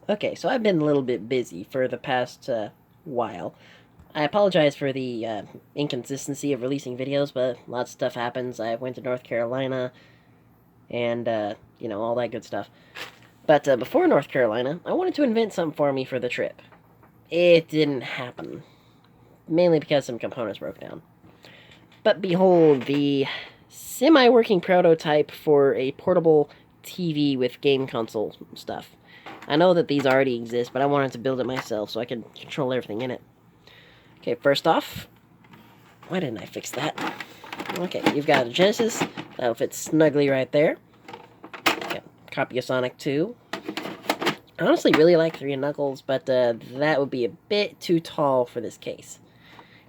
Okay, so I've been a little bit busy for the past while. I apologize for the inconsistency of releasing videos, but lots of stuff happens. I went to North Carolina and, all that good stuff. But before North Carolina, I wanted to invent something for me for the trip. It didn't happen, mainly because some components broke down. But behold, the semi-working prototype for a portable TV with game console stuff. I know that these already exist, but I wanted to build it myself so I could control everything in it. Okay, first off, why didn't I fix that? Okay, you've got a Genesis. That'll fit snugly right there. Okay, copy of Sonic 2. I honestly really like 3 Knuckles, but that would be a bit too tall for this case.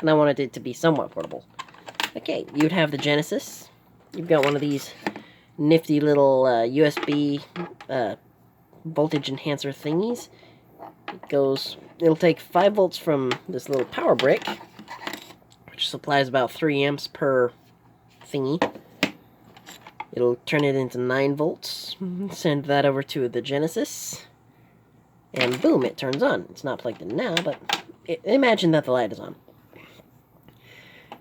And I wanted it to be somewhat portable. Okay, you'd have the Genesis. You've got one of these nifty little USB voltage enhancer thingies. It'll take 5 volts from this little power brick, which supplies about 3 amps per thingy. It'll turn it into 9 volts, send that over to the Genesis, and boom, it turns on. It's not plugged in now, but imagine that the light is on.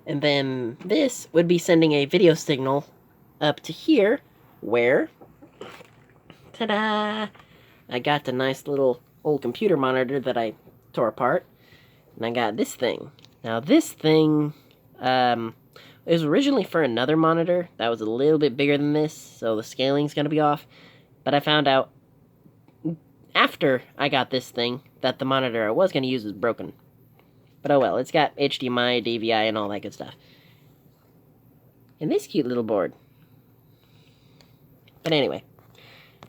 And then this would be sending a video signal up to here, where, ta-da, I got the nice little old computer monitor that I tore apart, and I got this thing. Now this thing, it was originally for another monitor that was a little bit bigger than this, so the scaling's gonna be off, but I found out after I got this thing that the monitor I was gonna use is broken. But oh well, it's got HDMI, DVI, and all that good stuff. And this cute little board. But anyway,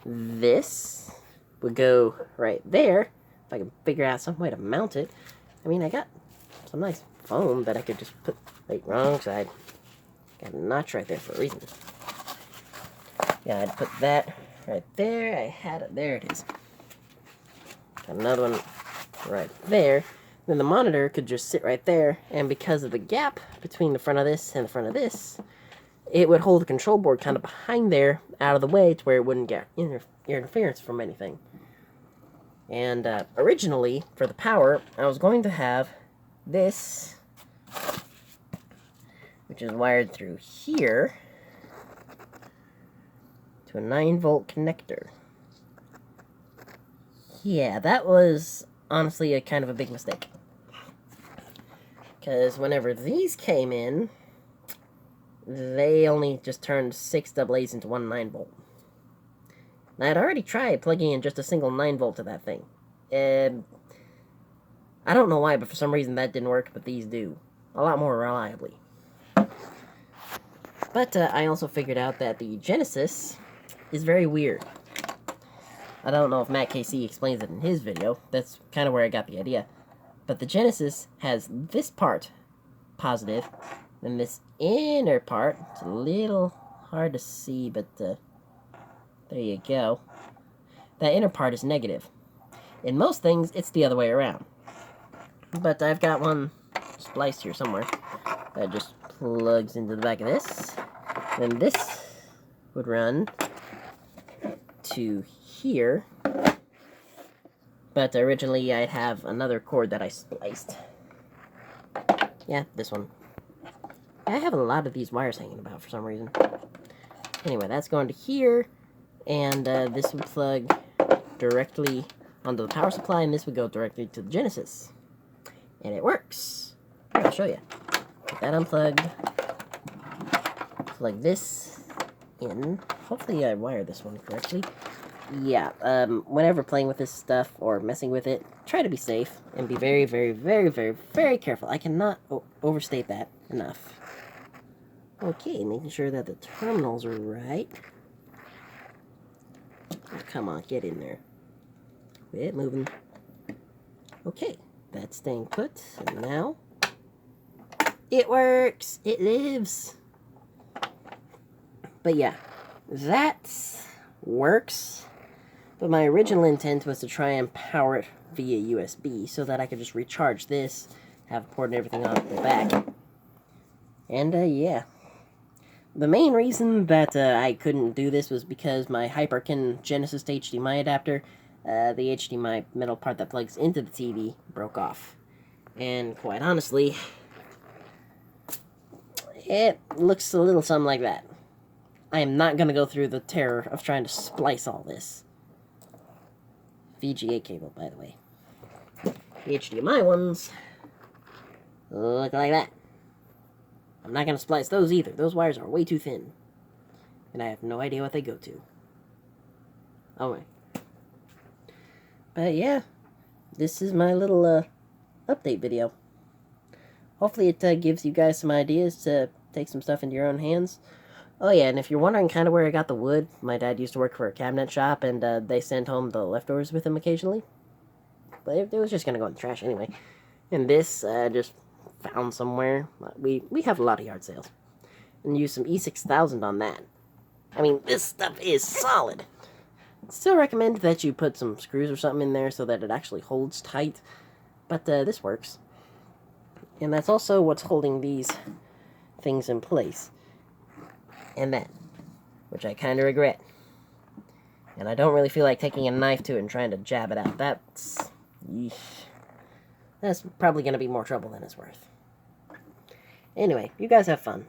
this would go right there. If I can figure out some way to mount it. I mean, I got some nice foam that I could just put... Wait, wrong side. Got a notch right there for a reason. Yeah, I'd put that right there. I had it. There it is. Got another one right there. Then the monitor could just sit right there, and because of the gap between the front of this and the front of this, it would hold the control board kind of behind there, out of the way, to where it wouldn't get interference from anything. And originally, for the power, I was going to have this, which is wired through here, to a 9-volt connector. Yeah, that was honestly a kind of a big mistake. Because whenever these came in, they only just turned 6 AA's into one 9-volt. Now, I'd already tried plugging in just a single 9-volt to that thing. I don't know why, but for some reason that didn't work, but these do. A lot more reliably. But I also figured out that the Genesis is very weird. I don't know if Matt KC explains it in his video. That's kind of where I got the idea. But the Genesis has this part positive, and this inner part, it's a little hard to see, but there you go. That inner part is negative. In most things, it's the other way around. But I've got one spliced here somewhere that just plugs into the back of this. Then this would run to here. But originally I'd have another cord that I spliced. Yeah, this one. I have a lot of these wires hanging about for some reason. Anyway, that's going to here, and this would plug directly onto the power supply, and this would go directly to the Genesis. And it works. I'll show you. Get that unplugged. Plug this in. Hopefully I wired this one correctly. Yeah, whenever playing with this stuff or messing with it, try to be safe and be very, very, very, very, very careful. I cannot overstate that enough. Okay, making sure that the terminals are right. Oh, come on, get in there. Quit moving. Okay, that's staying put, and now it works! It lives! But yeah, that works. But my original intent was to try and power it via USB so that I could just recharge this, have a port and everything on the back. And, yeah. The main reason that I couldn't do this was because my HyperCin Genesis to HDMI adapter the HDMI metal part that plugs into the TV broke off. And quite honestly, it looks a little something like that. I am not going to go through the terror of trying to splice all this. VGA cable, by the way. The HDMI ones look like that. I'm not going to splice those either. Those wires are way too thin. And I have no idea what they go to. Oh my. But yeah, this is my little update video. Hopefully it gives you guys some ideas to take some stuff into your own hands. Oh yeah, and if you're wondering kind of where I got the wood, my dad used to work for a cabinet shop, and they sent home the leftovers with him occasionally. But it was just going to go in the trash anyway. And this, just found somewhere. We have a lot of yard sales. And use some E6000 on that. I mean, this stuff is solid. Still recommend that you put some screws or something in there so that it actually holds tight. But this works. And that's also what's holding these things in place. And that. Which I kind of regret. And I don't really feel like taking a knife to it and trying to jab it out. That's probably going to be more trouble than it's worth. Anyway, you guys have fun.